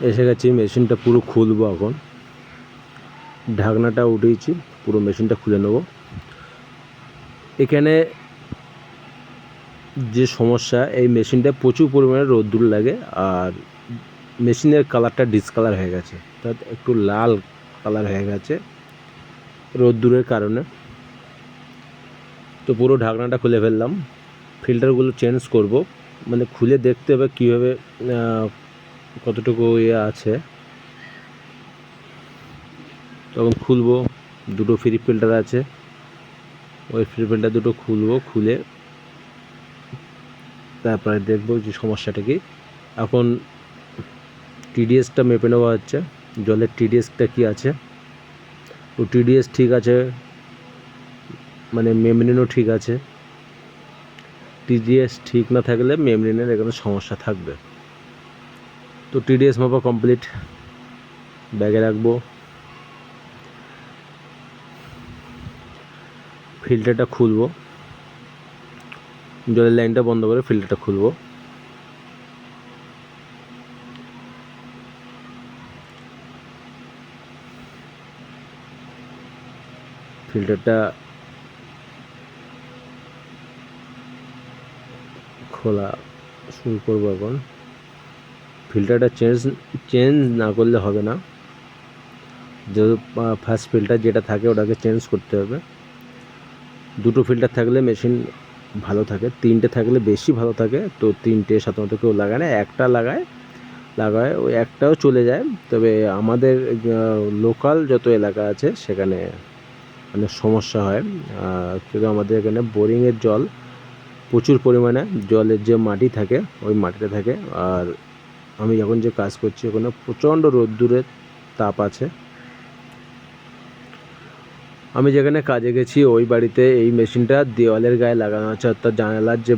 এসে গেছি, মেশিনটা পুরো খুলবো। এখন ঢাকনাটা উঠিয়েছি, পুরো মেশিনটা খুলে নেব। এখানে যে সমস্যা, এই মেশিনটা প্রচুর পরিমাণে রোদ্দুর লাগে, আর মেশিনের কালারটা ডিসকালার হয়ে গেছে, অর্থাৎ একটু লাল কালার হয়ে গেছে রোদ্দুরের কারণে। তো পুরো ঢাকনাটা খুলে ফেললাম, ফিল্টারগুলো চেঞ্জ করব, মানে খুলে দেখতে হবে কীভাবে কতটুকু ইয়ে আছে। তখন খুলবো, দুটো ফ্রি ফিল্টার আছে, ওই ফ্রি ফিল্টার দুটো খুলবো, খুলে তারপরে দেখবো যে সমস্যাটা কি। এখন টিডিএসটা মেপে নেওয়া হচ্ছে, জলের টিডিএসটা কি আছে। তো টিডিএস ঠিক আছে, মানে মেমব্রেনও ঠিক আছে। টিডিএস ঠিক না থাকলে মেমব্রেনের এখানে সমস্যা থাকবে। তো টিডিএস মাপা কমপ্লিট, ব্যাগে রাখবো। ফিল্টারটা খুলবো, জলের লাইনটা বন্ধ করে ফিল্টারটা খুলবো। ফিল্টারটা খোলা শুরু করবো। এখন ফিল্টারটা চেঞ্জ না করলে হবে না, যেহেতু ফার্স্ট ফিল্টার যেটা থাকে ওটাকে চেঞ্জ করতে হবে। দুটো ফিল্টার থাকলে মেশিন ভালো থাকে, তিনটে থাকলে বেশি ভালো থাকে। তো তিনটে সাধারণত কেউ লাগায় না, একটা লাগায়, ওই একটাও চলে যায়। তবে আমাদের লোকাল যত এলাকা আছে সেখানে অনেক সমস্যা হয়, কিন্তু আমাদের এখানে বোরিংয়ের জল প্রচুর পরিমাণে, জলের যে মাটি থাকে ওই মাটিতে থাকে। আর আমি যখন যে কাজ করছি ওখানে প্রচণ্ড রোদ্দুরের তাপ আছে। আমি যেখানে কাজে গেছি ওই বাড়িতে এই মেশিনটা দেওয়ালের গায়ে লাগানো আছে, অর্থাৎ জানালার যে